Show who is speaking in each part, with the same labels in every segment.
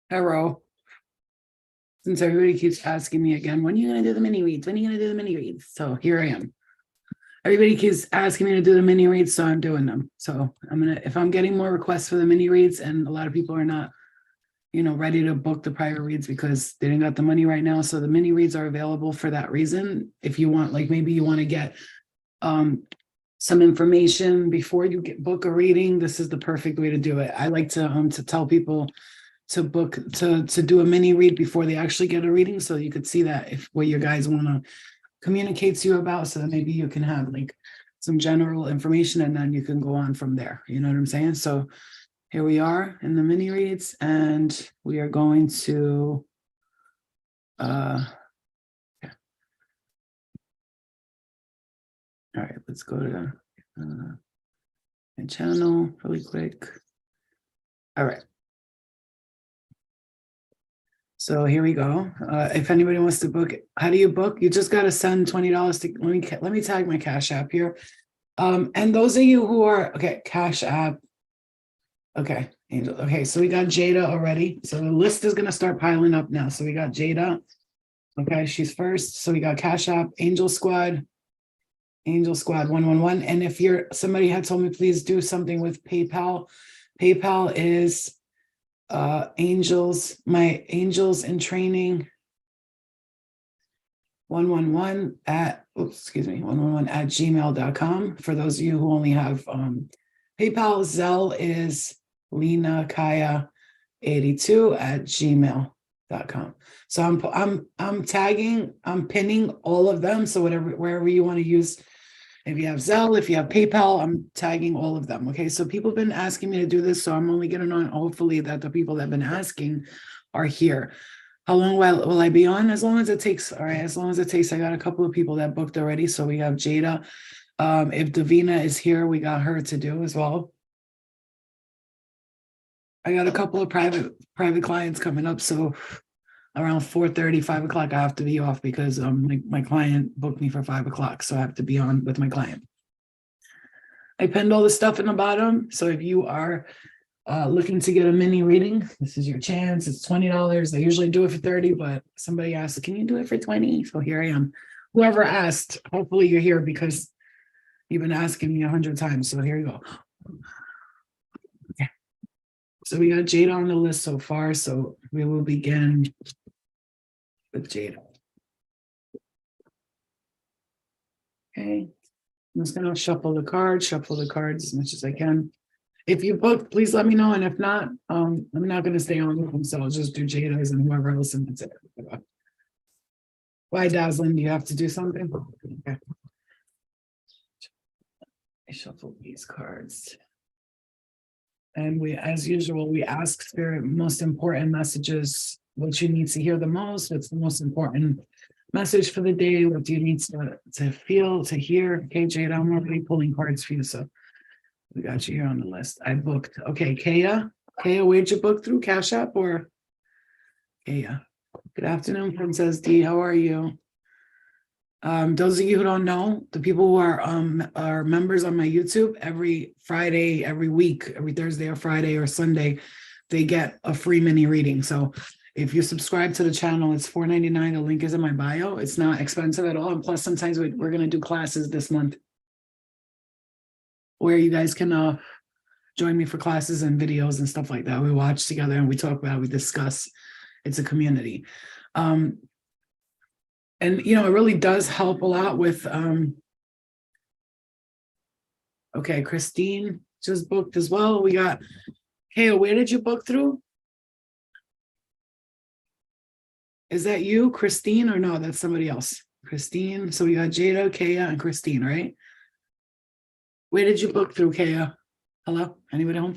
Speaker 1: Hello. Since everybody keeps asking me again, when are you going to do the mini reads? When are you going to do the mini reads? So here I am. Everybody keeps asking me to do the mini reads, so I'm doing them. So if I'm getting more requests for the mini reads and a lot of people are not, ready to book the private reads because they didn't got the money right now. So the mini reads are available for that reason. If you want, like maybe you want to get some information before you book a reading, this is the perfect way to do it. I like to tell people to book to do a mini read before they actually get a reading, so you could see that if what you guys want to communicate to you about, so that maybe you can have like some general information and then you can go on from there. You know what I'm saying? So here we are in the mini reads, and we are going to all right, let's go to my channel really quick. All right. So here we go. If anybody wants to book, how do you book? You just got to send $20 to, let me tag my Cash App here. And those of you who are, okay, Cash App. Okay, Angel. Okay, so we got Jada already. So the list is going to start piling up now. So we got Jada. Okay, she's first. So we got Cash App, angelsquad111. And if somebody had told me, please do something with PayPal. PayPal is my angels in training 111 at 111 at gmail.com. For those of you who only have PayPal, Zelle is Lena Kaya 82 at gmail.com. So I'm pinning all of them. So wherever you want to use. If you have Zelle, if you have PayPal, I'm tagging all of them. Okay, so people have been asking me to do this, so I'm only getting on. Hopefully that the people that have been asking are here. How long will I be on? As long as it takes. All right, as long as it takes. I got a couple of people that booked already. So we have Jada. If Davina is here, we got her to do as well. I got a couple of private clients coming up. So around 4:30, 5 o'clock, I have to be off because my client booked me for 5 o'clock. So I have to be on with my client. I pinned all the stuff in the bottom. So if you are looking to get a mini reading, this is your chance. It's $20. I usually do it for 30, but somebody asked, can you do it for 20? So here I am. Whoever asked, hopefully you're here because you've been asking me 100 times. So here you go. Okay. So we got Jada on the list so far. So we will begin with Jada. Okay. I'm just going to shuffle the cards as much as I can. If you book, please let me know. And if not, I'm not going to stay on with them. So I'll just do Jada's and whoever else, and that's it. Why, Dazzling? Do you have to do something? Okay. I shuffle these cards. And as usual, we ask Spirit most important messages, what you need to hear the most, what's the most important message for the day, what do you need to feel, to hear. Okay, Jada, I'm already pulling cards for you, so we got you here on the list. I booked. Okay, Kaya, where'd you book through? Cash App or Kaya? Good afternoon, Princess D. How are you? Those of you who don't know, the people who are members on my YouTube, every Friday, every week, every Thursday or Friday or Sunday, they get a free mini reading. So if you subscribe to the channel, it's $4.99. The link is in my bio. It's not expensive at all. And plus, sometimes we're going to do classes this month where you guys can join me for classes and videos and stuff like that. We watch together and we talk about it, we discuss. It's a community. And, it really does help a lot with, okay, Christine just booked as well. We got, Kaya, where did you book through? Is that you, Christine, or no, that's somebody else? Christine. So we got Jada, Kaya, and Christine, right? Where did you book through, Kaya? Hello? Anybody home?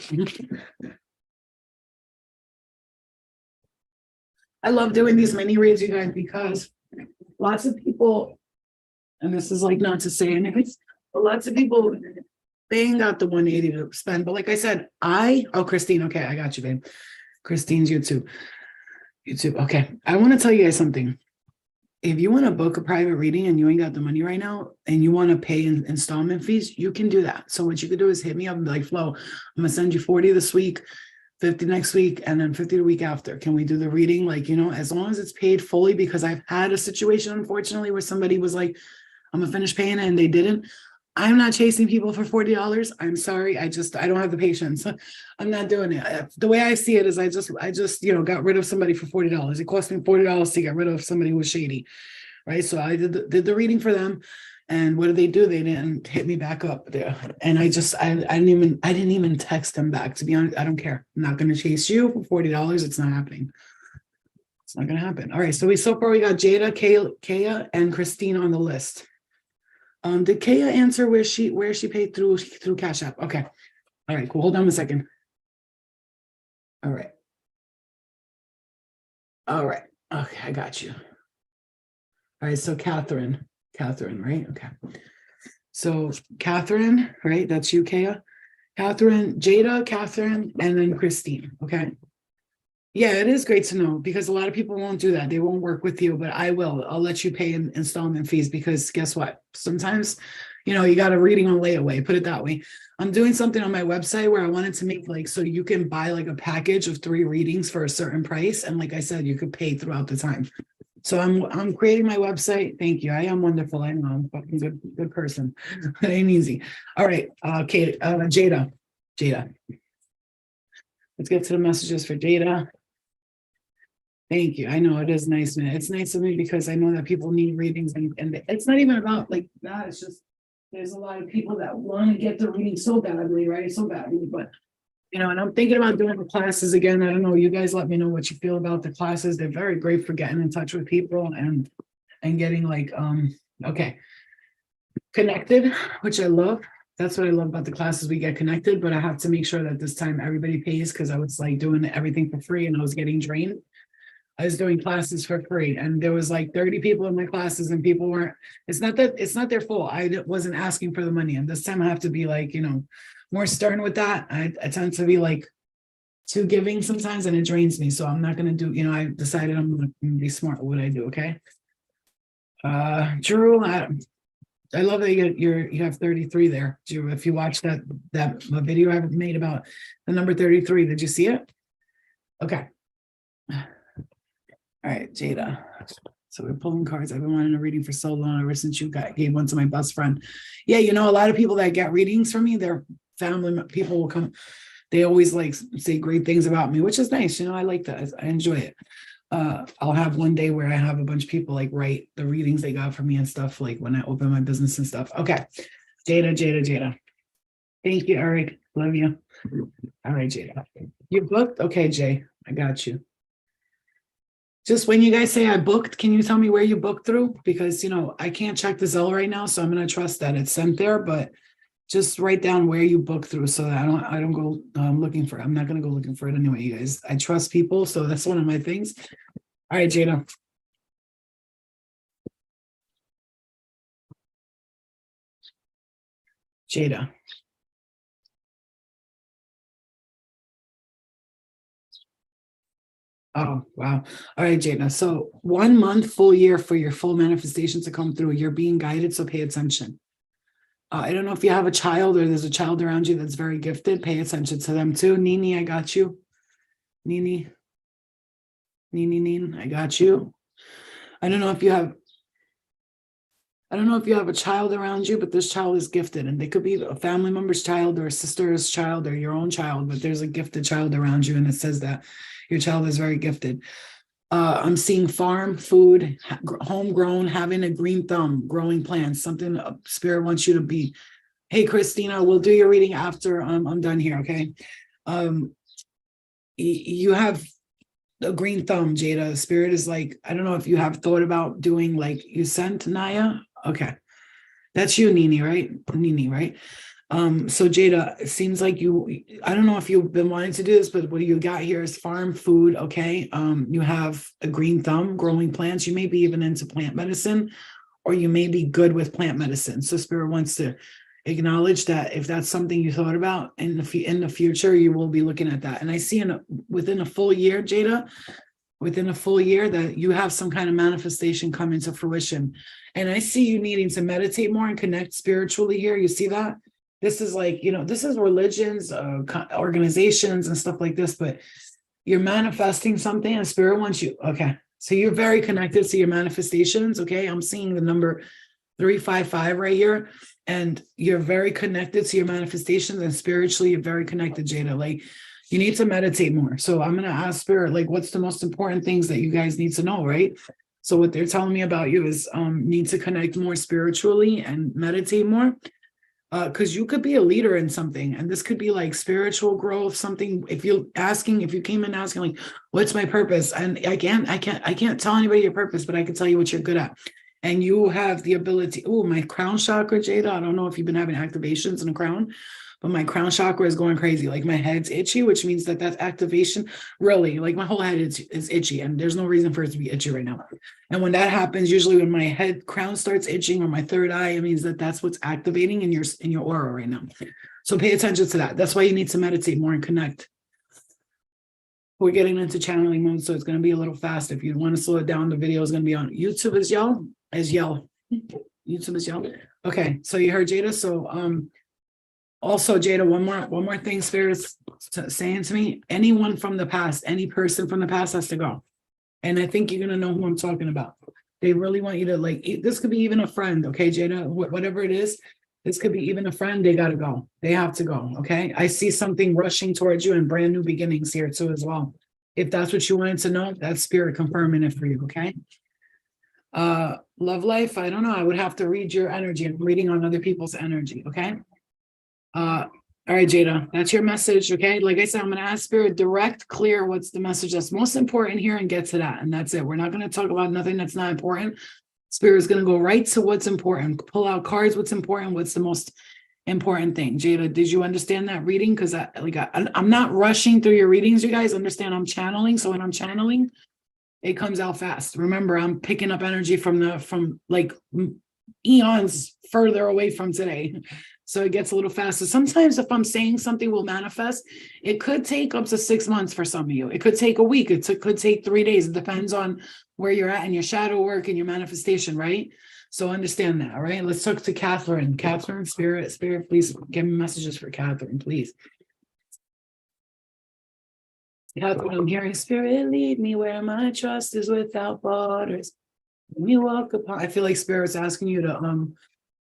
Speaker 1: I love doing these mini reads, you guys, because lots of people, and this is like not to say anything, but lots of people, they ain't got the 180 to spend. But like I said, Christine, okay, I got you, babe. Christine's YouTube. Okay. I want to tell you guys something. If you want to book a private reading and you ain't got the money right now and you want to pay installment fees, you can do that. So what you could do is hit me up and be like, Flo, I'm going to send you 40 this week, 50 next week, and then 50 the week after. Can we do the reading? Like, as long as it's paid fully, because I've had a situation, unfortunately, where somebody was like, I'm gonna finish paying it, and they didn't. I'm not chasing people for $40. I'm sorry. I don't have the patience. I'm not doing it. The way I see it is I just, got rid of somebody for $40. It cost me $40 to get rid of somebody who was shady. Right. So I did the reading for them. And what did they do? They didn't hit me back up there. And I didn't even text them back. To be honest, I don't care. I'm not going to chase you for $40. It's not happening. It's not going to happen. All right. So so far we got Jada, Kaya, and Christine on the list. Did Kaya answer where she paid through Cash App? Okay. All right, cool. Hold on a second. All right. All right. Okay, I got you. All right, so Catherine, right? Okay. So Catherine, right? That's you, Kaya. Catherine, Jada, Catherine, and then Christine. Okay. Yeah, it is great to know, because a lot of people won't do that. They won't work with you, but I will. I'll let you pay in installment fees, because guess what? Sometimes, you got a reading on layaway, put it that way. I'm doing something on my website where I wanted to make so you can buy a package of 3 readings for a certain price. And like I said, you could pay throughout the time. So I'm creating my website. Thank you. I am wonderful. I know I'm a fucking good person. It ain't easy. All right. Kate, Jada. Let's get to the messages for Jada. Thank you. I know it is nice, man. It's nice of me, because I know that people need readings, and it's not even about that. It's just there's a lot of people that want to get the reading so badly, right? So badly, but and I'm thinking about doing the classes again. I don't know. You guys let me know what you feel about the classes. They're very great for getting in touch with people and getting connected, which I love. That's what I love about the classes. We get connected, but I have to make sure that this time everybody pays, because I was doing everything for free and I was getting drained. I was doing classes for free, and there was 30 people in my classes, and people weren't, it's not their fault. I wasn't asking for the money. And this time I have to be more stern with that. I tend to be too giving sometimes, and it drains me. So I'm not going to do, I decided I'm going to be smart with what I do. Okay. Drew, I love that you have 33 there. Drew, if you watch that video I made about the number 33, did you see it? Okay. All right, Jada. So we're pulling cards. I've been wanting a reading for so long, ever since you gave one to my best friend. Yeah, a lot of people that get readings from me, their family people will come. They always say great things about me, which is nice. I like that. I enjoy it. I'll have one day where I have a bunch of people write the readings they got from me and stuff, when I open my business and stuff. Okay, Jada. Thank you, Eric. Love you. All right, Jada. You booked? Okay, Jay. I got you. Just when you guys say I booked, can you tell me where you booked through? Because, I can't check the Zelle right now, so I'm going to trust that it's sent there, but just write down where you booked through, so that I don't go looking for it. I'm not going to go looking for it anyway, you guys. I trust people, so that's one of my things. All right, Jada. Oh, wow. All right, Jada. So 1 month, full year for your full manifestations to come through. You're being guided, so pay attention. I don't know if you have a child or there's a child around you that's very gifted. Pay attention to them too. Nini, I got you. Nini, I got you. I don't know if you have a child around you, but this child is gifted, and they could be a family member's child or a sister's child or your own child, but there's a gifted child around you, and it says that your child is very gifted. I'm seeing farm, food, homegrown, having a green thumb, growing plants, something spirit wants you to be. Hey, Christina, we'll do your reading after I'm done here, okay? You have a green thumb, Jada. Spirit is I don't know if you have thought about doing you sent Naya. Okay. That's you, Nini, right? So Jada, it seems like I don't know if you've been wanting to do this, but what you got here is farm, food, okay? You have a green thumb, growing plants. You may be even into plant medicine, or you may be good with plant medicine. So Spirit wants to acknowledge that if that's something you thought about in the future, you will be looking at that. And I see within a full year, Jada, that you have some kind of manifestation coming to fruition. And I see you needing to meditate more and connect spiritually here. You see that? this is like, this is religions, organizations and stuff like this, but you're manifesting something and spirit wants you. Okay. So you're very connected to your manifestations. Okay. I'm seeing the number 355 right here. And you're very connected to your manifestations, and spiritually, you're very connected, Jada. Like, you need to meditate more. So I'm going to ask spirit, like, what's the most important things that you guys need to know, right? So what they're telling me about you is need to connect more spiritually and meditate more. Because you could be a leader in something, and this could be like spiritual growth, something. If you came in asking like, what's my purpose? And I can't tell anybody your purpose, but I can tell you what you're good at. And you have the ability. Oh, my crown chakra, Jada. I don't know if you've been having activations in the crown, but my crown chakra is going crazy. Like, my head's itchy, which means that that's activation. Really, like, my whole head is itchy, and there's no reason for it to be itchy right now. And when that happens, usually when my head crown starts itching or my third eye, it means that that's what's activating in your aura right now. So pay attention to that. That's why you need to meditate more and connect. We're getting into channeling mode, so it's going to be a little fast. If you want to slow it down, the video is going to be on YouTube as yell. YouTube is yell. Okay, so you heard Jada. So also, Jada, one more thing Spirit's saying to me. Anyone from the past, any person from the past has to go. And I think you're going to know who I'm talking about. They really want you to, like, this could be even a friend, okay, Jada? Whatever it is, this could be even a friend. They got to go. They have to go, okay? I see something rushing towards you and brand new beginnings here too as well. If that's what you wanted to know, that's Spirit confirming it for you, okay? Love life, I don't know. I would have to read your energy. I'm reading on other people's energy, okay? All right, Jada, that's your message, okay? Like I said, I'm going to ask Spirit direct, clear, what's the message that's most important here, and get to that. And that's it. We're not going to talk about nothing that's not important. Spirit is going to go right to what's important. Pull out cards, what's important, what's the most important thing. Jada, did you understand that reading? Because I'm not rushing through your readings, you guys. Understand I'm channeling. So when I'm channeling, it comes out fast. Remember, I'm picking up energy from like eons further away from today. So it gets a little faster. Sometimes if I'm saying something will manifest, it could take up to 6 months for some of you. It could take a week. It could take 3 days. It depends on where you're at in your shadow work and your manifestation, right? So understand that, all right? Let's talk to Catherine. Catherine, Spirit, please give me messages for Catherine, please. Catherine, I'm hearing Spirit, lead me where my trust is without borders. When you walk upon, I feel like Spirit's asking you to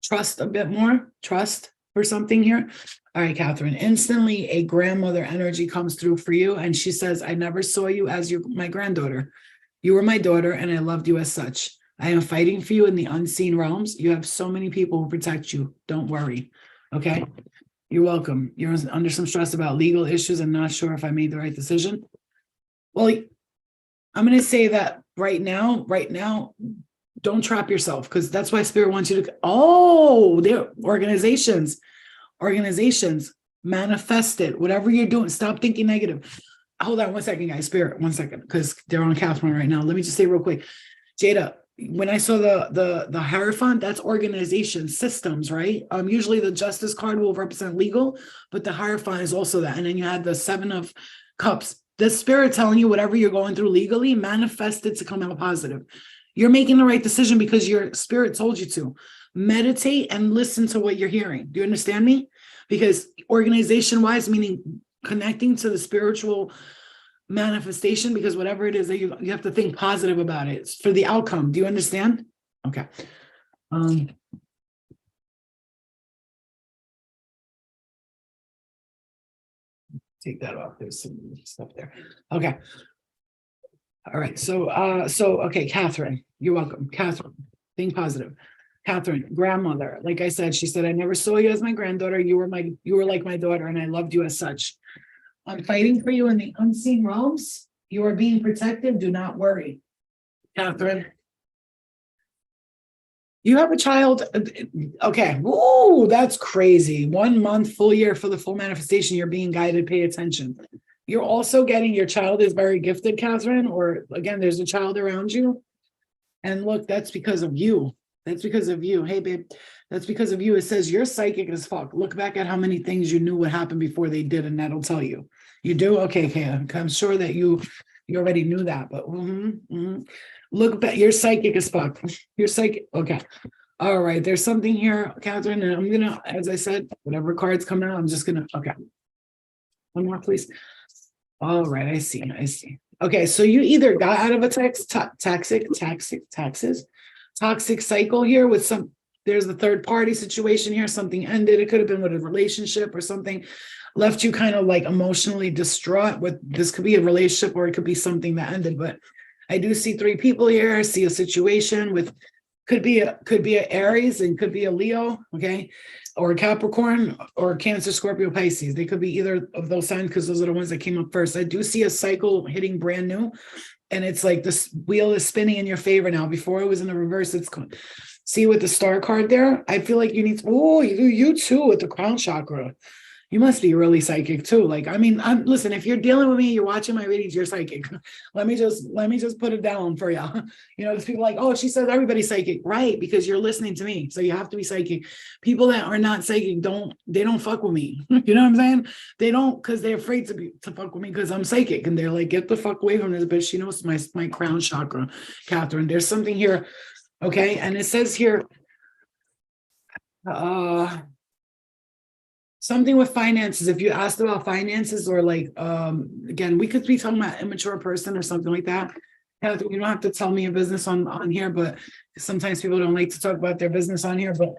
Speaker 1: trust a bit more, trust for something here. All right, Catherine, instantly a grandmother energy comes through for you. And she says, I never saw you as my granddaughter. You were my daughter and I loved you as such. I am fighting for you in the unseen realms. You have so many people who protect you. Don't worry. Okay. You're welcome. You're under some stress about legal issues and not sure if I made the right decision. Well, I'm going to say that right now, don't trap yourself, because that's why Spirit wants you to, they're organizations manifest it. Whatever you're doing, stop thinking negative. Hold on one second, guys. Spirit, 1 second, because they're on Catherine right now. Let me just say real quick, Jada, when I saw the Hierophant, that's organization systems, right? Usually the Justice card will represent legal, but the Hierophant is also that. And then you had the 7 of Cups. The Spirit telling you whatever you're going through legally, manifest it to come out positive. You're making the right decision because your Spirit told you to. Meditate and listen to what you're hearing. Do you understand me? Because organization-wise, meaning connecting to the spiritual manifestation, because whatever it is that you have to think positive about it. It's for the outcome. Do you understand? Okay. Take that off. There's some stuff there. Okay. All right. So okay, Catherine, you're welcome. Catherine, think positive. Catherine, grandmother, like I said, she said, I never saw you as my granddaughter. You were like my daughter, and I loved you as such. I'm fighting for you in the unseen realms. You are being protected. Do not worry. Catherine, you have a child. Okay. Ooh, that's crazy. 1 month, full year for the full manifestation. You're being guided. Pay attention. You're also getting, your child is very gifted, Catherine, or again, there's a child around you. And look, that's because of you. That's because of you. Hey, babe, that's because of you. It says you're psychic as fuck. Look back at how many things you knew what happened before they did, and that'll tell you. You do? Okay, I'm sure that you already knew that, but look back. You're psychic as fuck. You're psychic. Okay. All right, there's something here, Catherine, and I'm gonna, as I said, whatever cards come out, I'm just gonna, okay. One more, please. All right, I see. Okay, so you either got out of a toxic cycle here with some, there's a third party situation here, something ended. It could have been with a relationship or something left you kind of like emotionally distraught with, this could be a relationship or it could be something that ended, but I do see three people here. I see a situation with, could be a Aries and could be a Leo, okay, or a Capricorn or Cancer, Scorpio, Pisces. They could be either of those signs because those are the ones that came up first. I do see a cycle hitting brand new, and it's like this wheel is spinning in your favor now. Before it was in the reverse. It's see with the star card there. I feel like you need. Oh, you too with the crown chakra. You must be really psychic too. Like, I mean, listen, if you're dealing with me, you're watching my readings, you're psychic. Let me just put it down for you. You know, there's people like, oh, she says everybody's psychic, right? Because you're listening to me. So you have to be psychic. People that are not psychic they don't fuck with me. You know what I'm saying? They don't, because they're afraid to fuck with me because I'm psychic. And they're like, get the fuck away from this bitch. She knows my crown chakra, Catherine. There's something here. Okay. And it says here, something with finances. If you asked about finances or like, again, we could be talking about immature person or something like that. You don't have to tell me your business on here, but sometimes people don't like to talk about their business on here, but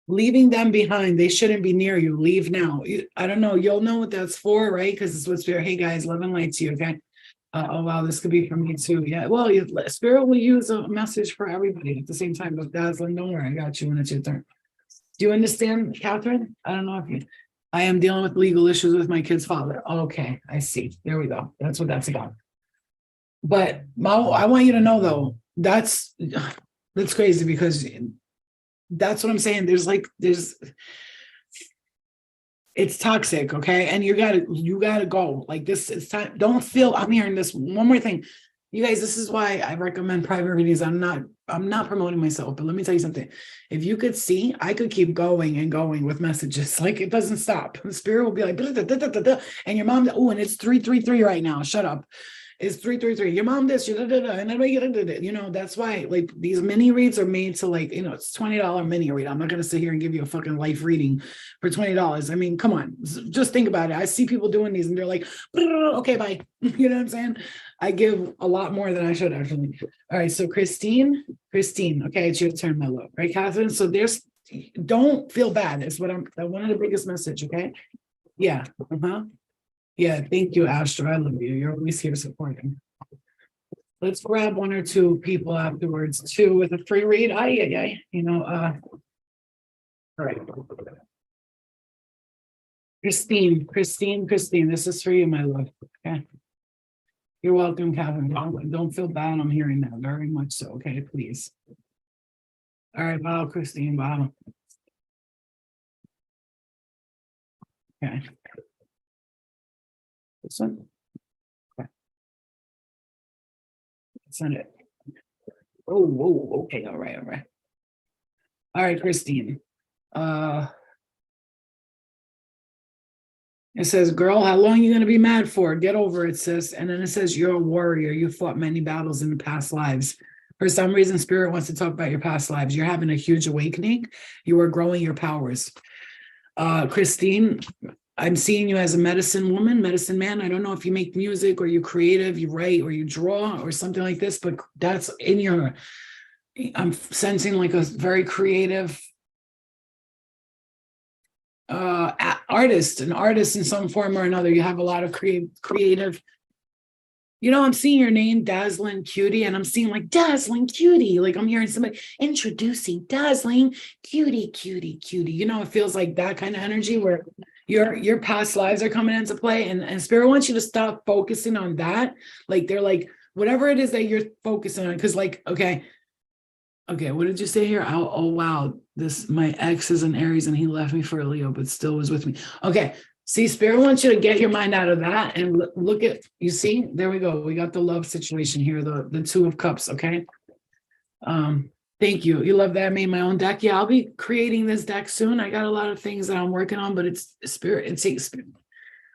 Speaker 1: leaving them behind, they shouldn't be near you. Leave now. I don't know. You'll know what that's for, right? Because it's what spirit, hey guys, love and light to you, okay? Oh, wow, this could be for me too. Yeah, well, spirit will use a message for everybody at the same time, but Dazzling, don't worry, I got you when it's your turn. Do you understand, Catherine? I don't know if you, I am dealing with legal issues with my kid's father. Okay, I see. There we go. That's what that's about. But I want you to know though, that's crazy because that's what I'm saying. It's toxic, okay? And you gotta go. Like this, it's time. Don't feel, I'm hearing this. One more thing. You guys, this is why I recommend private readings. I'm not promoting myself, but let me tell you something. If you could see, I could keep going and going with messages. Like it doesn't stop. The spirit will be like, da, da, da, da, da, and your mom, oh, and it's 333 right now. Shut up. It's 333. Your mom this, and then you know, that's why like these mini reads are made to like, you know, it's $20 mini read. I'm not gonna sit here and give you a fucking life reading for $20. I mean, come on, just think about it. I see people doing these and they're like, okay, bye. You know what I'm saying? I give a lot more than I should actually. All right, so Christine, okay, it's your turn, my love. Right, Catherine? So don't feel bad. It's what one of the biggest message, okay? Yeah, yeah, thank you, Astro. I love you. You're always here supporting. Let's grab one or two people afterwards too with a free read. You know, all right. Christine, this is for you, my love. Okay. You're welcome, Catherine. Don't feel bad. I'm hearing that very much so. Okay, please. All right, wow, Christine, wow. Okay. This one? Okay. Send it. Oh, whoa, okay, all right. All right, Christine. It says, girl, how long are you going to be mad for? Get over it, sis. And then it says, you're a warrior. You fought many battles in the past lives. For some reason, spirit wants to talk about your past lives. You're having a huge awakening. You are growing your powers. Christine, I'm seeing you as a medicine woman, medicine man. I don't know if you make music or you're creative, you write or you draw or something like this, but that's in your, I'm sensing like a very creative an artist in some form or another. You have a lot of creative, you know, I'm seeing your name, Dazzling Cutie, and I'm seeing like Dazzling Cutie. Like I'm hearing somebody introducing Dazzling Cutie. You know, it feels like that kind of energy where your past lives are coming into play, and Spirit wants you to stop focusing on that. Like they're like, whatever it is that you're focusing on, because like, okay, what did you say here? Oh wow, my ex is an Aries and he left me for a Leo, but still was with me. Okay, see, Spirit wants you to get your mind out of that and look at, you see, there we go. We got the love situation here, the Two of Cups, okay? Thank you. You love that I made my own deck. Yeah, I'll be creating this deck soon. I got a lot of things that I'm working on, but it's Spirit, it takes Spirit.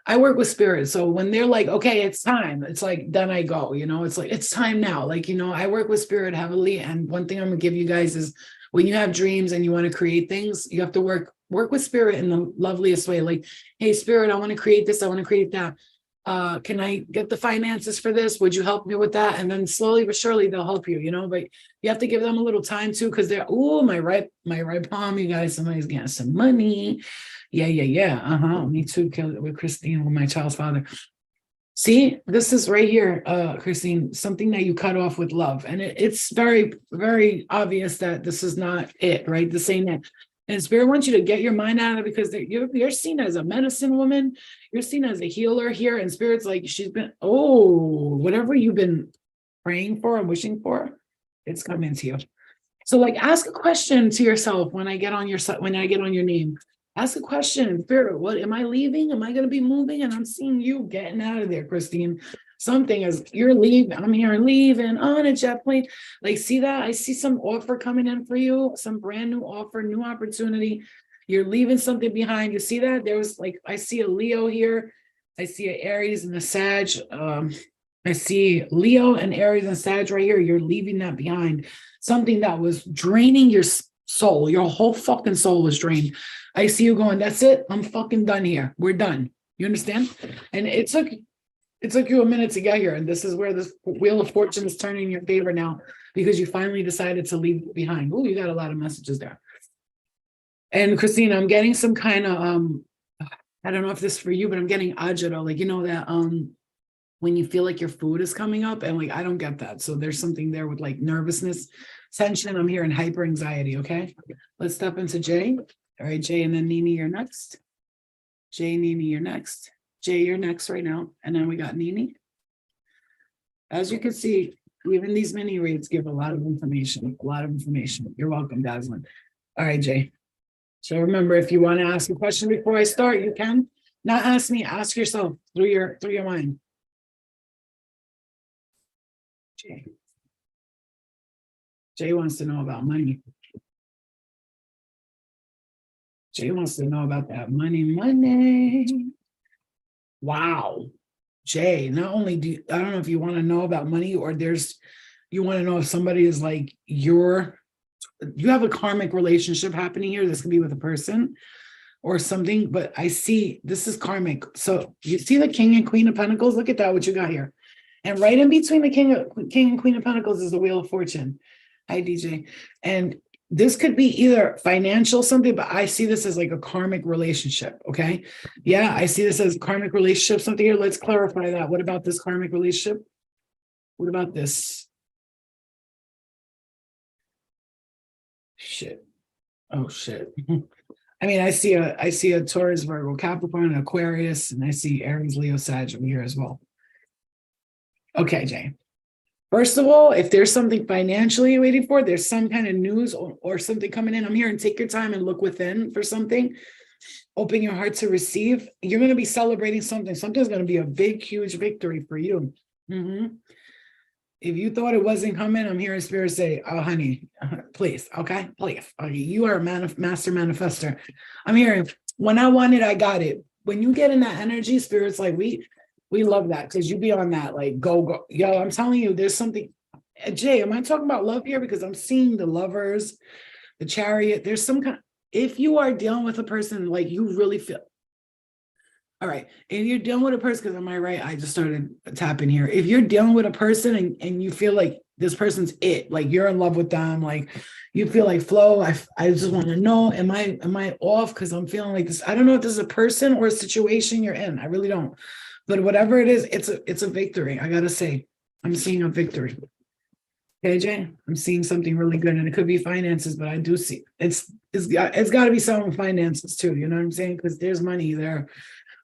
Speaker 1: I work with spirit. So when they're like, okay, it's time, it's like, then I go, you know, it's like, it's time now. Like, you know, I work with spirit heavily. And one thing I'm gonna give you guys is when you have dreams and you want to create things, you have to work with spirit in the loveliest way. Like, hey, spirit, I want to create this. I want to create that. Can I get the finances for this? Would you help me with that? And then slowly but surely they'll help you, but you have to give them a little time too, because they're, oh, my right palm, you guys, somebody's getting some money. Yeah. Me too, with Christine, with my child's father. See, this is right here, Christine, something that you cut off with love. And it's very, very obvious that this is not it, right? This ain't it. And Spirit wants you to get your mind out of it, because you're seen as a medicine woman. You're seen as a healer here. And Spirit's like, whatever you've been praying for and wishing for, it's coming to you. So like, ask a question to yourself when I get on your name. Ask a question, Spirit, what am I leaving? Am I going to be moving? And I'm seeing you getting out of there, Christine. Something as you're leaving, I'm here leaving on a jet plane. Like, see that? I see some offer coming in for you, some brand new offer, new opportunity. You're leaving something behind. You see that? I see a Leo here. I see an Aries and a Sag. I see Leo and Aries and Sag right here. You're leaving that behind. Something that was draining your soul. Your whole fucking soul was drained. I see you going, that's it. I'm fucking done here. We're done. You understand? And it took you a minute to get here. And this is where this wheel of fortune is turning in your favor now, because you finally decided to leave it behind. Oh, you got a lot of messages there. And Christine, I'm getting some kind of, I don't know if this is for you, but I'm getting agita, like, that when you feel like your food is coming up, and like, I don't get that. So there's something there with like nervousness, tension. I'm hearing hyper anxiety. Okay. Let's step into Jay. All right, Jay, and then Nini, you're next. Jay, Nini, you're next. Jay, you're next right now. And then we got Nini. As you can see, even these mini reads give a lot of information. You're welcome, Dazzlin. All right, Jay. So remember, if you want to ask a question before I start, you can. Not ask me, ask yourself through your mind. Jay. Jay wants to know about money. Jay wants to know about that money. Wow. Jay, not only I don't know if you want to know about money, or you want to know if somebody is like you have a karmic relationship happening here. This could be with a person or something, but I see this is karmic. So you see the King and Queen of Pentacles? Look at that, what you got here. And right in between the King and Queen of Pentacles is the Wheel of Fortune. Hi, DJ. And this could be either financial something, but I see this as like a karmic relationship. Okay. Yeah, I see this as karmic relationship, something here. Let's clarify that. What about this karmic relationship? What about this? Shit. Oh, shit. I mean, I see a Taurus, Virgo, Capricorn, Aquarius, and I see Aries, Leo, Sag over here as well. Okay, Jay. First of all, if there's something financially you're waiting for, there's some kind of news or something coming in. I'm here, and take your time and look within for something. Open your heart to receive. You're going to be celebrating something. Something's going to be a big, huge victory for you. If you thought it wasn't coming, I'm hearing Spirit say, oh, honey, please. Okay, please. You are a master manifester. I'm hearing, when I want it, I got it. When you get in that energy, Spirit's like, we love that, because you be on that, like, go. Yo, I'm telling you, there's something. Jay, am I talking about love here? Because I'm seeing the Lovers, the Chariot. There's some kind, if you are dealing with a person, like, you really feel, all right, if you're dealing with a person, because am I right? I just started tapping here. If you're dealing with a person and you feel like this person's it, like you're in love with them, like you feel like flow, I just want to know, am I off? Because I'm feeling like this. I don't know if this is a person or a situation you're in. I really don't. But whatever it is, it's a victory. I gotta say, I'm seeing a victory. Okay, Jay, I'm seeing something really good, and it could be finances, but I do see it's got to be some finances too. You know what I'm saying? Because there's money there,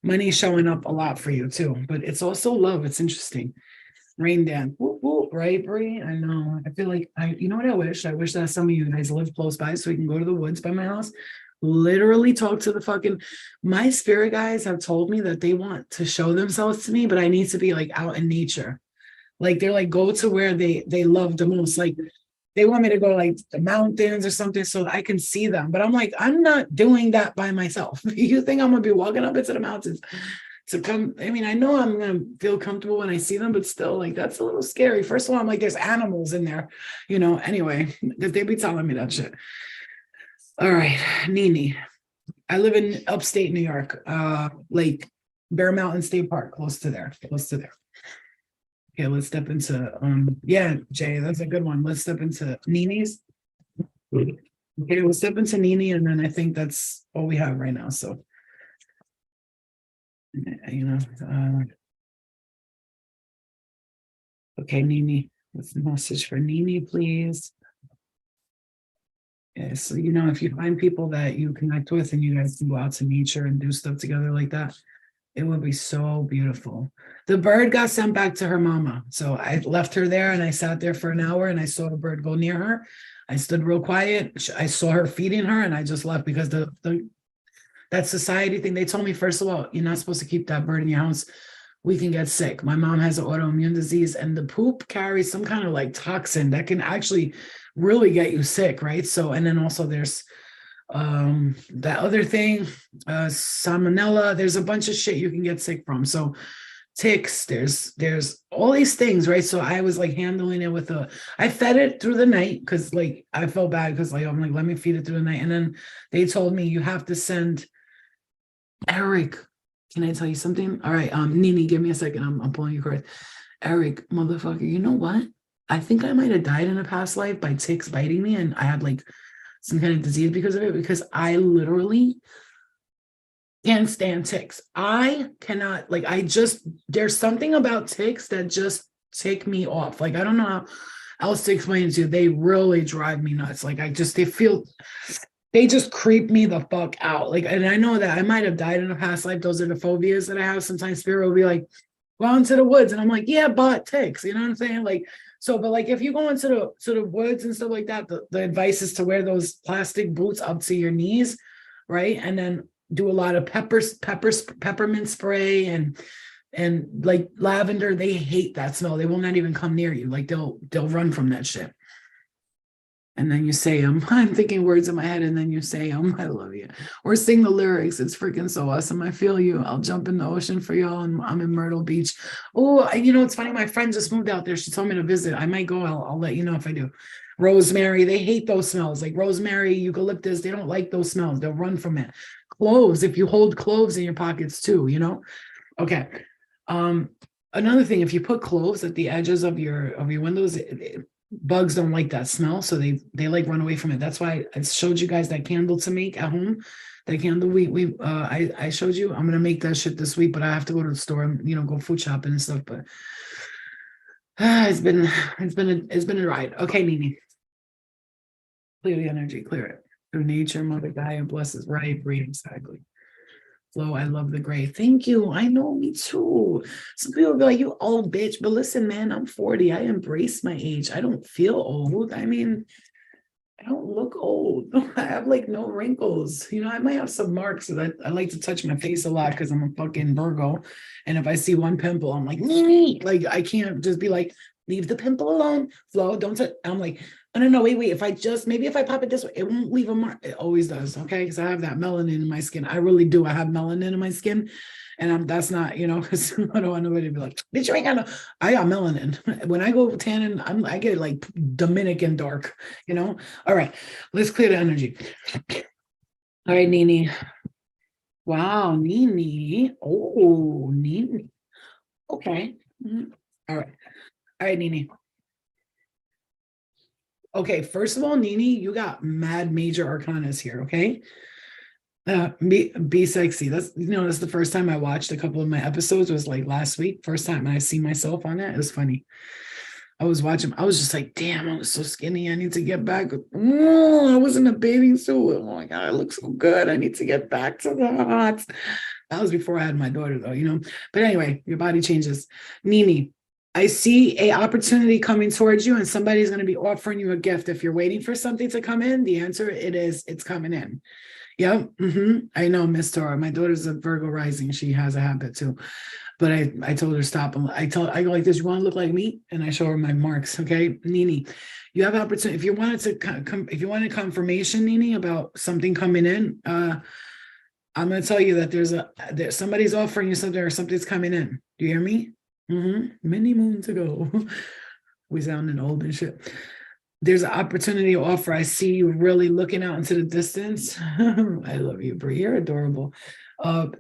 Speaker 1: money showing up a lot for you too. But it's also love. It's interesting. Rain dance, whoop, whoop, right, Bree? I know. I feel like you know what I wish? I wish that some of you guys live close by so we can go to the woods by my house. Literally talk to the fucking, my spirit guys have told me that they want to show themselves to me, but I need to be like out in nature. Like they're like, go to where they love the most. Like they want me to go like the mountains or something so I can see them. But I'm like, I'm not doing that by myself. You think I'm gonna be walking up into the mountains to come. I mean, I know I'm gonna feel comfortable when I see them, but still, like, that's a little scary. First of all, I'm like, there's animals in there, anyway, because they be telling me that shit. All right, Nini. I live in upstate New York, like Bear Mountain State Park, close to there. Okay, let's step into yeah, Jay, that's a good one. Let's step into Nini's. Okay, we'll step into Nini, and then I think that's all we have right now. So okay, Nini, what's the message for Nini, please? Yeah, so if you find people that you connect with and you guys can go out to nature and do stuff together like that, it would be so beautiful. The bird got sent back to her mama. So I left her there and I sat there for an hour and I saw the bird go near her. I stood real quiet. I saw her feeding her and I just left because that society thing, they told me, first of all, you're not supposed to keep that bird in your house. We can get sick. My mom has an autoimmune disease and the poop carries some kind of like toxin that can actually really get you sick, right? So, and then also there's that other thing, salmonella, there's a bunch of shit you can get sick from. So ticks, there's all these things, right? So I was like handling it with I fed it through the night because like I felt bad because like I'm like, let me feed it through the night. And then they told me you have to send Eric. Can I tell you something? All right, Nini, give me a second. I'm pulling you correct. Eric, motherfucker, you know what? I think I might have died in a past life by ticks biting me, and I had like some kind of disease because of it, because I literally can't stand ticks. I cannot, like, there's something about ticks that just take me off. Like, I don't know how else to explain it to you. They really drive me nuts. Like, they just creep me the fuck out. Like, and I know that I might have died in a past life. Those are the phobias that I have. Sometimes spirit will be like, go out into the woods. And I'm like, yeah, but ticks, you know what I'm saying? Like, so, but like, if you go into the woods and stuff like that, the advice is to wear those plastic boots up to your knees, right? And then do a lot of peppermint spray and like lavender. They hate that smell. They will not even come near you. Like they'll run from that shit. And then you say them. I'm thinking words in my head, and then you say them. I love you. Or sing the lyrics. It's freaking so awesome. I feel you. I'll jump in the ocean for y'all. And I'm in Myrtle Beach. Oh, it's funny. My friend just moved out there. She told me to visit. I might go. I'll let you know if I do. Rosemary. They hate those smells. Like rosemary, eucalyptus. They don't like those smells. They'll run from it. Cloves. If you hold cloves in your pockets too, Okay. Another thing, if you put cloves at the edges of your windows, bugs don't like that smell, so they like run away from it. That's why I showed you guys that candle to make at home. That candle I showed you. I'm gonna make that shit this week, but I have to go to the store and go food shopping and stuff. But it's been a ride. Okay, Nini, clear the energy, clear it through nature. Mother Gaia blesses, right? Breathe, exactly. Flo, I love the gray. Thank you. I know, me too. Some people be like, you old bitch. But listen, man, I'm 40. I embrace my age. I don't feel old. I mean, I don't look old. I have like no wrinkles. I might have some marks. I like to touch my face a lot because I'm a fucking Virgo. And if I see one pimple, I'm like, nee. Like I can't just be like, leave the pimple alone. Flo, don't touch. I'm like, oh, no, wait. If I pop it this way, it won't leave a mark. It always does. Okay. Because I have that melanin in my skin. I really do. I have melanin in my skin. And that's not, because I don't want nobody to be like, bitch, you ain't got no. I got melanin. When I go tanning, I get like Dominican dark, All right. Let's clear the energy. All right, Nini. Wow, Nini. Oh, Nini. Okay. All right, Nini. Okay, first of all, Nini, you got mad major arcanas here, okay? Be sexy. That's the first time I watched a couple of my episodes was like last week. First time I see myself on it. It was funny. I was watching, I was just like, damn, I was so skinny. I need to get back. I was in a bathing suit. Oh my God, I look so good. I need to get back to that. That was before I had my daughter though, But anyway, your body changes. Nini, I see a opportunity coming towards you and somebody's going to be offering you a gift. If you're waiting for something to come in, the answer it's coming in. Yep. I know, Miss Tora. My daughter's a Virgo rising. She has a habit too. But I told her stop. I go like this, you want to look like me? And I show her my marks. Okay. Nini, you have opportunity. If you wanted confirmation, Nini, about something coming in, I'm going to tell you that there's somebody's offering you something or something's coming in. Do you hear me? Many moons ago. We sounding old and shit. There's an opportunity to offer. I see you really looking out into the distance. I love you, Brie. You're adorable.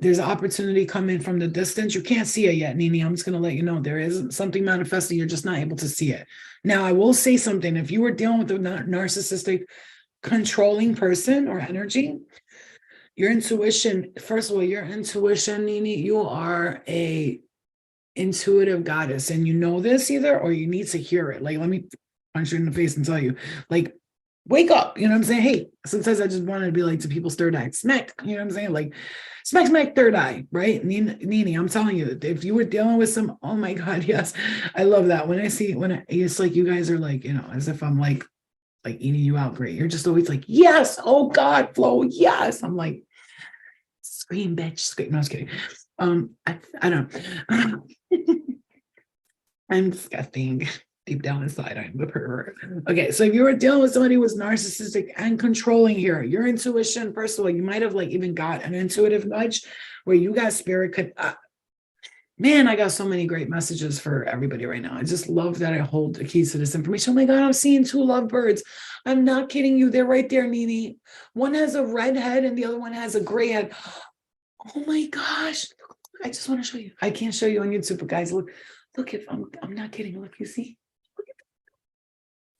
Speaker 1: There's an opportunity coming from the distance. You can't see it yet, Nini. I'm just going to let you know there is something manifesting. You're just not able to see it. Now, I will say something. If you were dealing with a narcissistic, controlling person or energy, your intuition, first of all, your intuition, Nini, you are a intuitive goddess, and you know this either, or you need to hear it. Like, let me punch you in the face and tell you, like, wake up. You know what I'm saying? Hey, sometimes I just wanted to be like to people's third eye, smack. You know what I'm saying? Like, smack, third eye, right? Nini, I'm telling you, if you were dealing with some, oh my God, yes, I love that. It's like you guys are like, as if I'm like eating you out great. You're just always like, yes, oh God, Flo, yes. I'm like, scream, bitch, scream. No, I was kidding. I don't. I'm disgusting. Deep down inside, I'm the pervert. Okay, so if you were dealing with somebody who was narcissistic and controlling here, your intuition, first of all, you might have like even got an intuitive nudge where you got spirit could. Man, I got so many great messages for everybody right now. I just love that I hold the keys to this information. Oh my God, I'm seeing two lovebirds. I'm not kidding you. They're right there, Nini. One has a red head and the other one has a gray head. Oh my gosh. I just want to show you. I can't show you on YouTube, but guys, look, if I'm not kidding. Look, you see?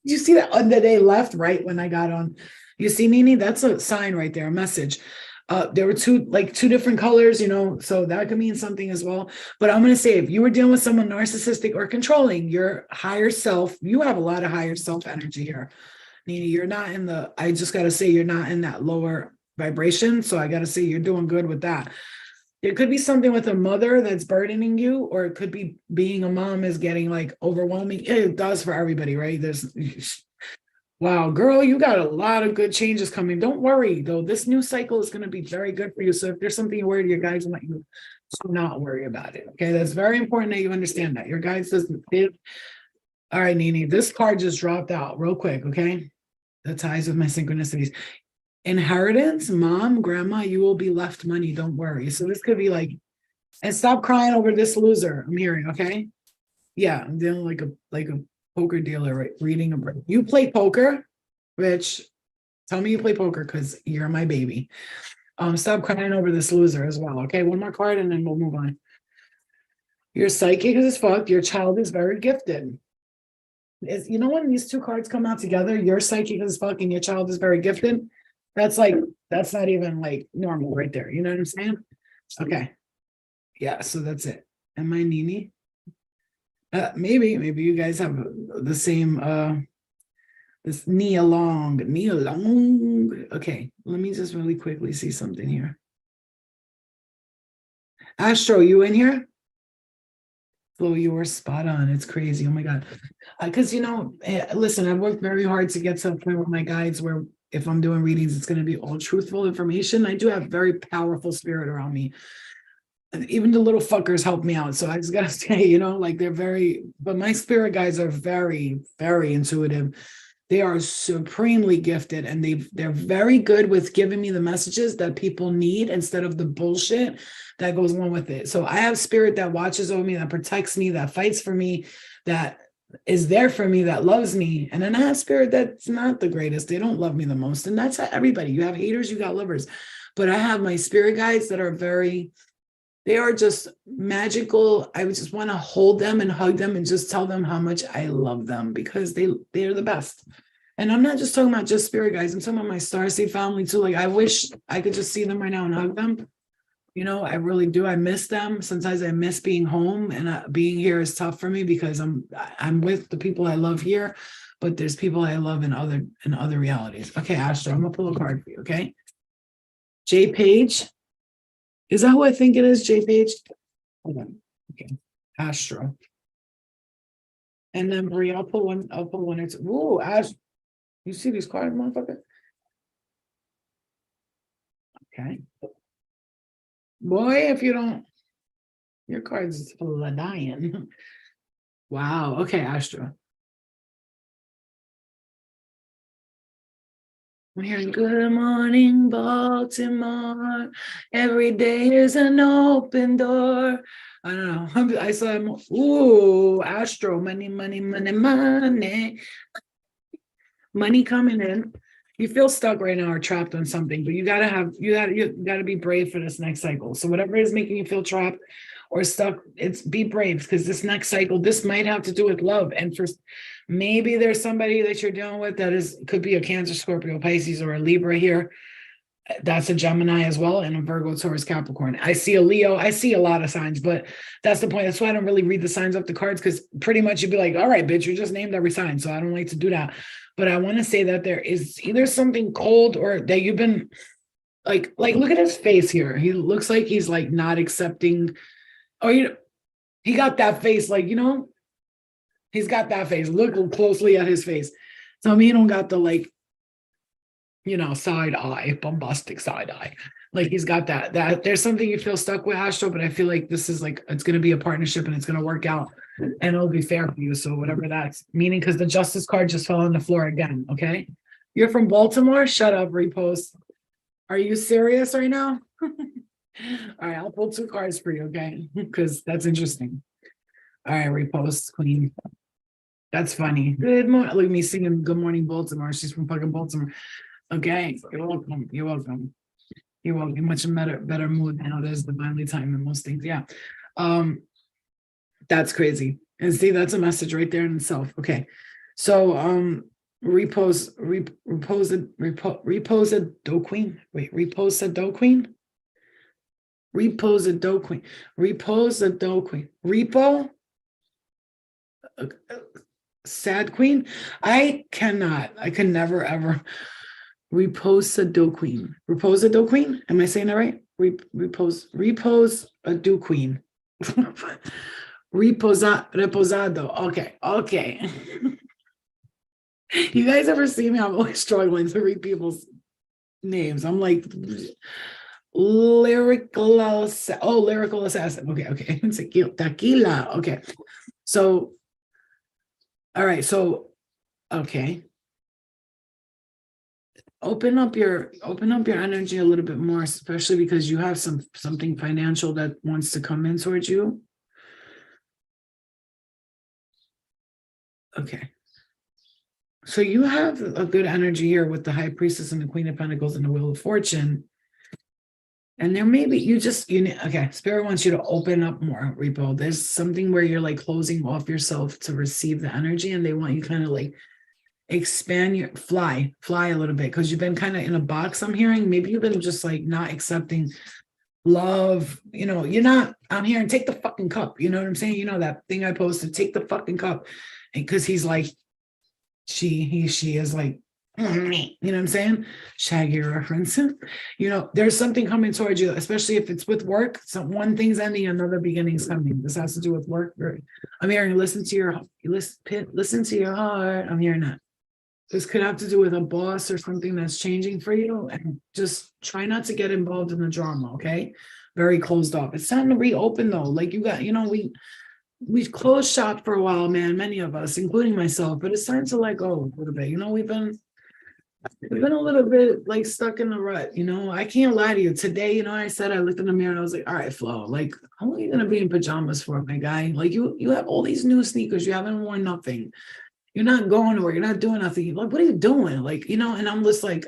Speaker 1: You see that under they left right when I got on? You see, Nini? That's a sign right there, a message. There were two different colors, so that could mean something as well. But I'm going to say, if you were dealing with someone narcissistic or controlling, your higher self, you have a lot of higher self energy here. Nini, you're not I just got to say, you're not in that lower vibration. So I got to say, you're doing good with that. It could be something with a mother that's burdening you, or it could be being a mom is getting like overwhelming. It does for everybody, right? Wow, girl, you got a lot of good changes coming. Don't worry, though. This new cycle is going to be very good for you. So if there's something you're worried, your guides want you to not worry about it. Okay, that's very important that you understand that. Your guides doesn't. All right, Nini, this card just dropped out real quick. Okay, the ties with my synchronicities. Inheritance, mom, grandma, you will be left money. Don't worry. So this could be like, and stop crying over this loser. I'm hearing. Okay, yeah, I'm dealing like a poker dealer, right? Reading a break. You play poker, Rich. Tell me you play poker because you're my baby. Stop crying over this loser as well. Okay, one more card and then we'll move on. Your psychic is fucked. Your child is very gifted. When these two cards come out together, your psychic is fucked and your child is very gifted. That's not even like normal right there. You know what I'm saying? Okay. Yeah, so that's it. Am I Nini? Maybe you guys have the same this knee along. Okay, let me just really quickly see something here. Astro, you in here? Flo, you were spot on. It's crazy. Oh my God. Because listen, I've worked very hard to get to a point with my guides where if I'm doing readings, it's going to be all truthful information. I do have very powerful spirit around me. And even the little fuckers help me out. So I just gotta say, but my spirit guides are very, very intuitive. They are supremely gifted, and they're very good with giving me the messages that people need instead of the bullshit that goes along with it. So I have spirit that watches over me, that protects me, that fights for me, that is there for me, that loves me. And then I have spirit that's not the greatest. They don't love me the most. And that's everybody. You have haters, you got lovers. But I have my spirit guides that are they are just magical. I would just want to hold them and hug them and just tell them how much I love them because they're the best. And I'm not just talking about just spirit guides. I'm talking about my Starseed family too. Like, I wish I could just see them right now and hug them. I really do. I miss them. Sometimes I miss being home, and being here is tough for me because I'm with the people I love here, but there's people I love in other realities. Okay, Astro, I'm gonna pull a card for you. Okay, J Page. Is that who I think it is? J Page? Hold on. Okay. Astro. And then Marie, I'll pull one or two. Ooh, Astro. You see these cards, motherfucker? Okay. Boy, if you don't, your cards is full of dying. Wow. Okay, Astro. I'm hearing good morning, Baltimore. Every day is an open door. I don't know. I saw him. Ooh, Astro, money, money, money, money. Money coming in. You feel stuck right now or trapped on something, but you gotta be brave for this next cycle. So whatever is making you feel trapped or stuck, it's be brave because this next cycle, this might have to do with love. And for maybe there's somebody that you're dealing with that could be a Cancer, Scorpio, Pisces, or a Libra here. That's a Gemini as well, and a Virgo, Taurus, Capricorn. I see a Leo. I see a lot of signs, but that's the point. That's why I don't really read the signs up the cards, because pretty much you'd be like, all right, bitch, you just named every sign. So I don't like to do that. But I want to say that there is either something cold or that you've been like look at his face here. He looks like he's like not accepting, or he got that face, like, he's got that face. Look closely at his face. Tell me he don't got the like, side eye, bombastic side eye. Like he's got that there's something you feel stuck with, Astro, but I feel like this is like, it's going to be a partnership and it's going to work out and it'll be fair for you. So whatever that's meaning, because the Justice card just fell on the floor again. Okay. You're from Baltimore. Shut up, repost. Are you serious right now? All right. I'll pull 2 cards for you. Okay. Because that's interesting. All right. Repost queen. That's funny. Good morning. Look at me singing Good Morning Baltimore. She's from fucking Baltimore. Okay, you're welcome. You're welcome. You're welcome. Much better mood now. There's divinely time in most things. Yeah. That's crazy. And see, that's a message right there in itself. Okay. So repose a do queen. Wait, repose a do queen. Repose a do queen. Repose a do queen. Repo. Sad queen. I can never ever. Repose a do queen. Repose a do queen. Am I saying that right? Repose a do queen. Reposado. Okay. You guys ever see me? I'm always struggling to read people's names. I'm like lyrical assassin. Okay. Tequila. Okay. So, all right. So, okay. Open up your energy a little bit more, especially because you have something financial that wants to come in towards you. Okay. So you have a good energy here with the High Priestess and the Queen of Pentacles and the Wheel of Fortune. And there may be, okay, Spirit wants you to open up more, Repo. There's something where you're like closing off yourself to receive the energy, and they want you kind of like expand your fly a little bit, because you've been kind of in a box. I'm hearing maybe you've been just like not accepting love. You're not, I'm hearing take the fucking cup. You know what I'm saying? That thing I posted, take the fucking cup. And because he's like, she is like, you know what I'm saying? Shaggy reference. There's something coming towards you, especially if it's with work. So one thing's ending, another beginning's coming. This has to do with work. I'm hearing listen to your heart. I'm hearing that. This could have to do with a boss or something that's changing for you, and just try not to get involved in the drama, okay? Very closed off. It's time to reopen though. Like you got, we've closed shop for a while, man, many of us, including myself, but it's time to let go a little bit. We've been a little bit like stuck in the rut, I can't lie to you. Today, I said, I looked in the mirror and I was like, all right, Flo, like, how long are you going to be in pajamas for, my guy? Like you have all these new sneakers. You haven't worn nothing. You're not going nowhere. You're not doing nothing. Like, what are you doing? Like, and I'm just like,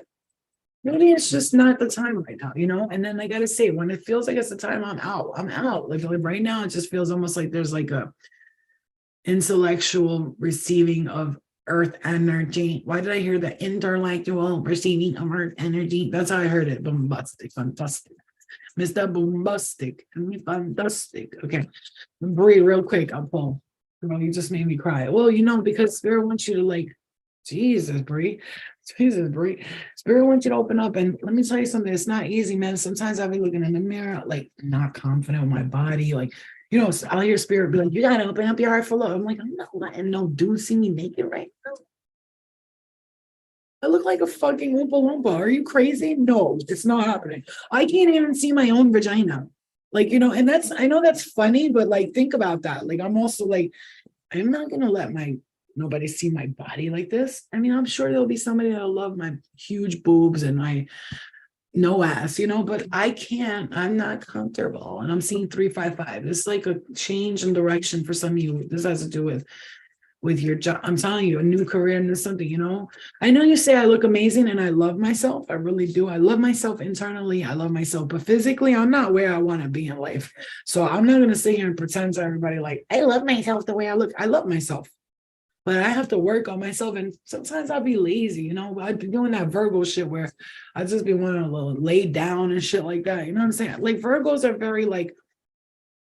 Speaker 1: maybe it's just not the time right now, And then I got to say, when it feels like it's the time, I'm out. Like right now, it just feels almost like there's like a intellectual receiving of earth energy. Why did I hear the intellectual receiving of earth energy? That's how I heard it. Bombastic, fantastic. Mr. Bombastic. Fantastic. Okay. Bree, real quick, I'll pull. You just made me cry. Well, because Spirit wants you to like, Jesus, Bree. Spirit wants you to open up. And let me tell you something. It's not easy, man. Sometimes I'll be looking in the mirror, like not confident with my body. Like, I'll hear Spirit be like, you got to open up your heart for love. I'm like, I'm not letting no dude see me naked right now. I look like a fucking Oompa Loompa. Are you crazy? No, it's not happening. I can't even see my own vagina. Like, and I know that's funny, but like, think about that. Like, I'm also like, I'm not going to let my nobody see my body like this. I mean, I'm sure there'll be somebody that'll love my huge boobs and my no ass, but I can't. I'm not comfortable. And I'm seeing 355. It's like a change in direction for some of you. This has to do with your job. I'm telling you, a new career and this something. I know you say I look amazing and I love myself. I really do. I love myself internally. I love myself, but physically, I'm not where I want to be in life. So I'm not going to sit here and pretend to everybody like, I love myself the way I look. I love myself. But I have to work on myself. And sometimes I'll be lazy, I'd be doing that Virgo shit where I just be wanting to lay down and shit like that. You know what I'm saying? Like Virgos are very like,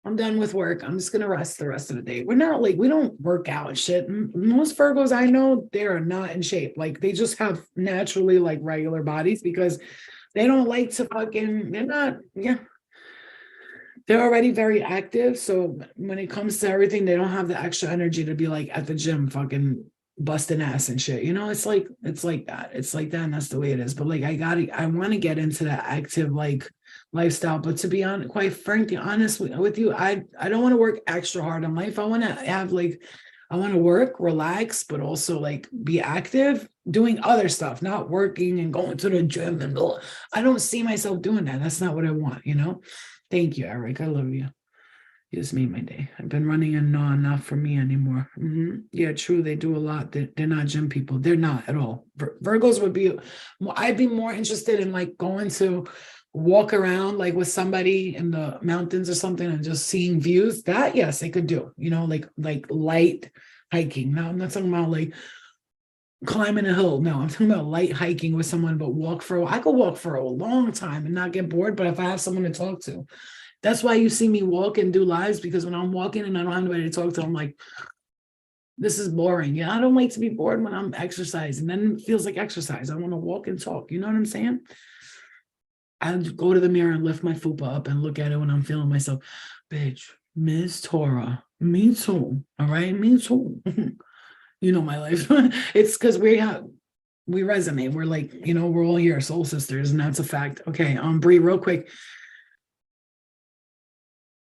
Speaker 1: I'm done with work. I'm just gonna rest the rest of the day. We're not like, we don't work out and shit. Most Virgos I know, they are not in shape. Like they just have naturally like regular bodies because they don't like to they're already very active. So when it comes to everything, they don't have the extra energy to be like at the gym fucking busting ass and shit. It's like that. It's like that, and that's the way it is. But like I want to get into that active like lifestyle. But to be honest, quite frankly, honest with you, I don't want to work extra hard in life. I want to work, relax, but also like be active, doing other stuff, not working and going to the gym and blah. I don't see myself doing that. That's not what I want, Thank you, Eric. I love you. You just made my day. I've been running and no, not for me anymore. Yeah, true. They do a lot. They're not gym people. They're not at all. Virgos would be, I'd be more interested in like going to walk around like with somebody in the mountains or something and just seeing views. That, yes, they could do, like light hiking. Now, I'm not talking about like climbing a hill. No, I'm talking about light hiking with someone, but I could walk for a long time and not get bored. But if I have someone to talk to, that's why you see me walk and do lives, because when I'm walking and I don't have anybody to talk to, I'm like, this is boring. Yeah, I don't like to be bored when I'm exercising. Then it feels like exercise. I want to walk and talk. You know what I'm saying? I go to the mirror and lift my fupa up and look at it when I'm feeling myself. Bitch, Miss Torah, me too. All right, me too. My life. It's because we resonate. We're like, we're all here, soul sisters, and that's a fact. Okay, Bree, real quick.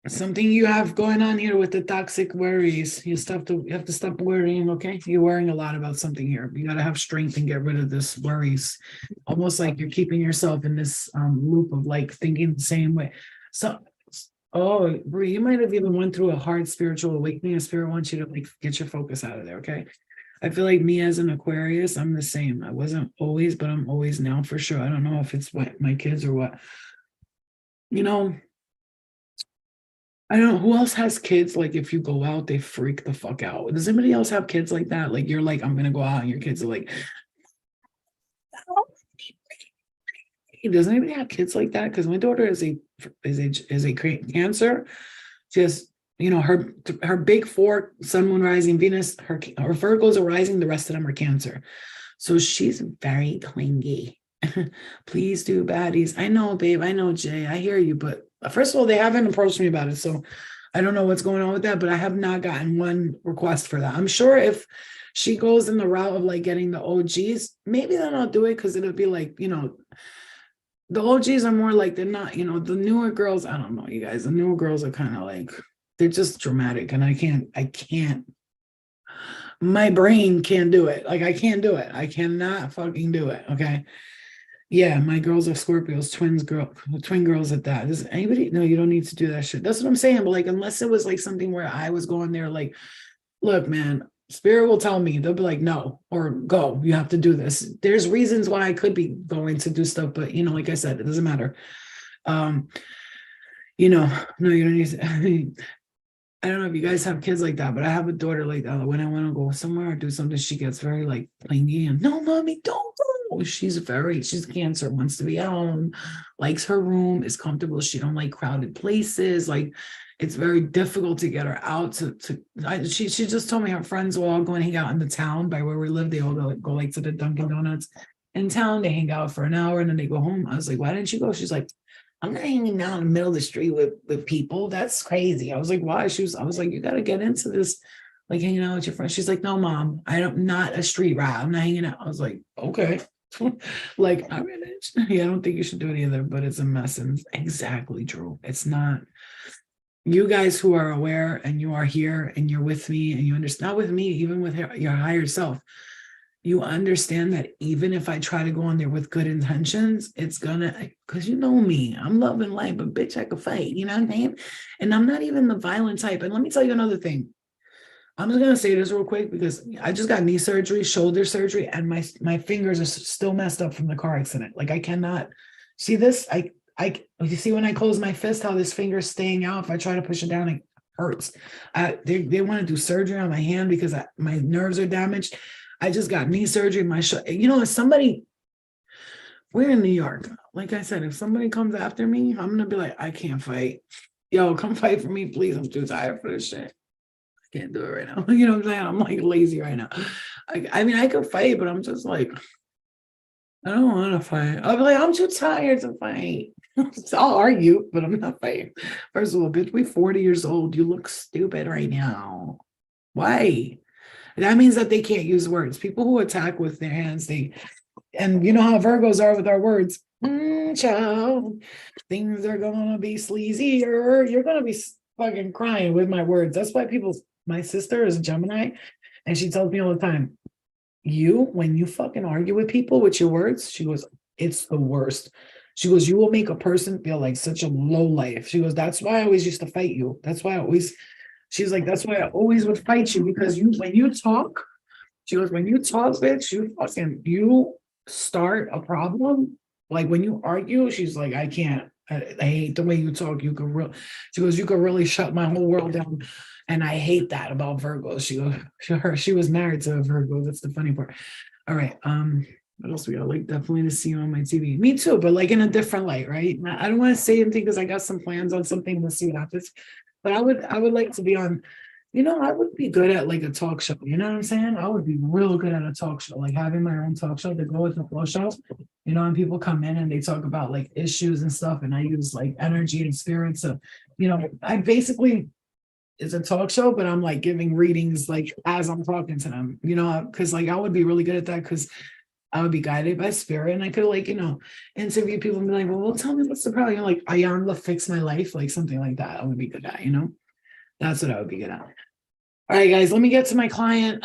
Speaker 1: Something you have going on here with the toxic worries. You have to stop worrying, okay? You're worrying a lot about something here. You gotta have strength and get rid of this worries. Almost like you're keeping yourself in this loop of like thinking the same way. So Bree, you might have even went through a hard spiritual awakening. A spirit wants you to like get your focus out of there, okay? I feel like me as an Aquarius, I'm the same. I wasn't always, but I'm always now for sure. I don't know if it's what my kids or what. I don't know who else has kids. Like if you go out, they freak the fuck out. Does anybody else have kids like that? Like you're like, I'm gonna go out, and your kids are like, does anybody have kids like that? Because my daughter is a Cancer. Just her big four, Sun, Moon, Rising, Venus. Her Virgos are rising. The rest of them are Cancer. So she's very clingy. Please do baddies. I know, babe. I know, Jay. I hear you, but first of all, they haven't approached me about it, so I don't know what's going on with that. But I have not gotten one request for that. I'm sure if she goes in the route of like getting the OGs, maybe then I'll do it, because it'll be like, the OGs are more like, they're not, the newer girls. I don't know, you guys. The newer girls are kind of like, they're just dramatic, and I can't. My brain can't do it. Like I can't do it. I cannot fucking do it. Okay. Yeah, my girls are Scorpios, twin girls at that. Does anybody? No, you don't need to do that shit. That's what I'm saying. But like, unless it was like something where I was going there, like, look, man, spirit will tell me. They'll be like, no, or go. You have to do this. There's reasons why I could be going to do stuff, but like I said, it doesn't matter. No, you don't need to. I don't know if you guys have kids like that, but I have a daughter like that. When I want to go somewhere or do something, she gets very like clingy and no, mommy, don't go. She's Cancer, wants to be at home, likes her room, is comfortable. She don't like crowded places. Like it's very difficult to get her out she just told me her friends will all go and hang out in the town by where we live. They all go like to the Dunkin' Donuts in town. They hang out for an hour and then they go home. I was like, why didn't you go? She's like, I'm not hanging out in the middle of the street with people. That's crazy. I was like, why? I was like, you got to get into this, like hanging out with your friends. She's like, no, mom, not a street rat. I'm not hanging out. I was like, okay. Like, I mean, I don't think you should do it either, but it's a mess. And it's exactly true. It's not, you guys who are aware and you are here and you're with me and you understand, not with me, even with your higher self, you understand that even if I try to go on there with good intentions, it's gonna, because you know me, I'm love and light, but bitch, I could fight, you know what I mean? And I'm not even the violent type. And let me tell you another thing. I'm just gonna say this real quick because I just got knee surgery, shoulder surgery, and my fingers are still messed up from the car accident. Like I cannot see this. I you see when I close my fist, how this finger's staying out. If I try to push it down, it hurts. They want to do surgery on my hand because my nerves are damaged. I just got knee surgery. If somebody, we're in New York. Like I said, if somebody comes after me, I'm gonna be like, I can't fight. Yo, come fight for me, please. I'm too tired for this shit. Can't do it right now. You know what I'm saying? I'm like lazy right now. I mean, I could fight, but I'm just like, I don't want to fight. I'll be like, I'm too tired to fight. So I'll argue, but I'm not fighting. First of all, bitch, we 40 years old. You look stupid right now. Why? That means that they can't use words. People who attack with their hands, and you know how Virgos are with our words. Child, things are gonna be sleazier. You're gonna be fucking crying with my words. That's why my sister is a Gemini, and she tells me all the time, when you fucking argue with people with your words, she goes, it's the worst. She goes, you will make a person feel like such a low life. She goes, that's why I always used to fight you. She's like, that's why I always would fight you because when you talk, she goes, when you talk, bitch, you start a problem. Like when you argue, she's like, I can't. I hate the way you talk. She goes, you could really shut my whole world down. And I hate that about Virgos. She was married to a Virgo. That's the funny part. All right. What else we got? Like definitely to see you on my TV. Me too, but like in a different light, right? I don't want to say anything because I got some plans on something. We'll see what happens. But I would like to be on, I would be good at like a talk show. You know what I'm saying? I would be real good at a talk show, like having my own talk show to go with the flow show. And people come in and they talk about like issues and stuff, and I use like energy and spirit. So, I basically it's a talk show, but I'm like giving readings like as I'm talking to them, because like I would be really good at that because I would be guided by spirit and I could interview people and be like, well, tell me what's the problem? Like, Ayanla fix my life, like something like that. I would be good at, that's what I would be good at. All right, guys, let me get to my client.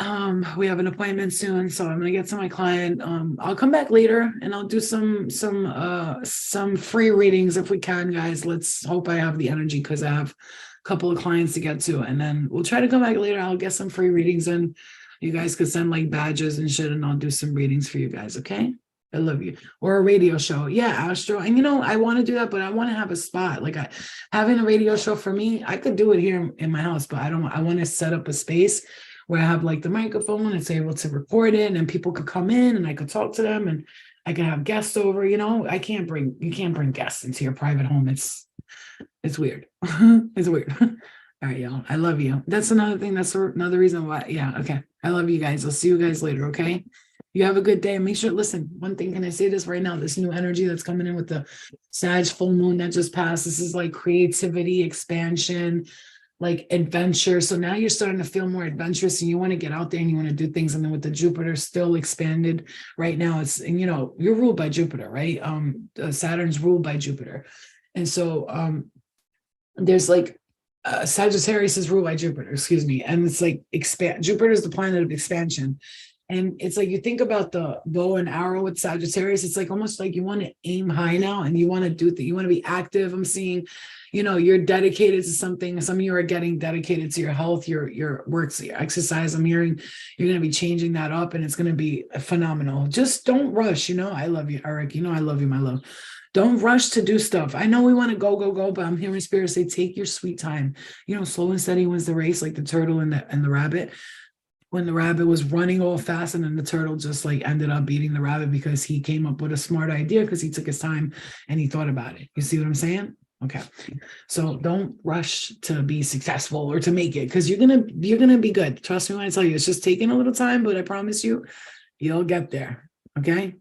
Speaker 1: We have an appointment soon, so I'm gonna get to my client. I'll come back later and I'll do some free readings if we can, guys. Let's hope I have the energy because I have a couple of clients to get to, and then we'll try to come back later. I'll get some free readings and you guys could send like badges and shit, and I'll do some readings for you guys, okay? I love you. Or a radio show. Yeah, Astro. And I want to do that, but I want to have a spot. Like having a radio show for me, I could do it here in my house, but I want to set up a space where I have like the microphone, it's able to record it and people could come in and I could talk to them and I can have guests over, you can't bring guests into your private home. It's weird. It's weird. All right, y'all. I love you. That's another thing. That's another reason why. Yeah. Okay. I love you guys. I'll see you guys later. Okay. You have a good day. And make sure, listen, one thing, can I say this right now? This new energy that's coming in with the Sag full moon that just passed. This is like creativity, expansion, like adventure. So now you're starting to feel more adventurous and you want to get out there and you want to do things. And then with the Jupiter still expanded right now, you're ruled by Jupiter, right? Saturn's ruled by Jupiter. And so there's like, Sagittarius is ruled by Jupiter, excuse me. And it's like Jupiter is the planet of expansion. And it's like you think about the bow and arrow with Sagittarius, it's like almost like you want to aim high now and you want to do that. You want to be active. I'm seeing, you're dedicated to something. Some of you are getting dedicated to your health, your works, your exercise. I'm hearing you're going to be changing that up and it's going to be phenomenal. Just don't rush. I love you, Eric. I love you, my love. Don't rush to do stuff. I know we want to go, but I'm hearing spirit say, take your sweet time. Slow and steady wins the race, like the turtle and the rabbit. When the rabbit was running all fast and then the turtle just like ended up beating the rabbit because he came up with a smart idea because he took his time and he thought about it. You see what I'm saying? Okay. So don't rush to be successful or to make it because you're gonna be good. Trust me when I tell you, it's just taking a little time, but I promise you, you'll get there. Okay.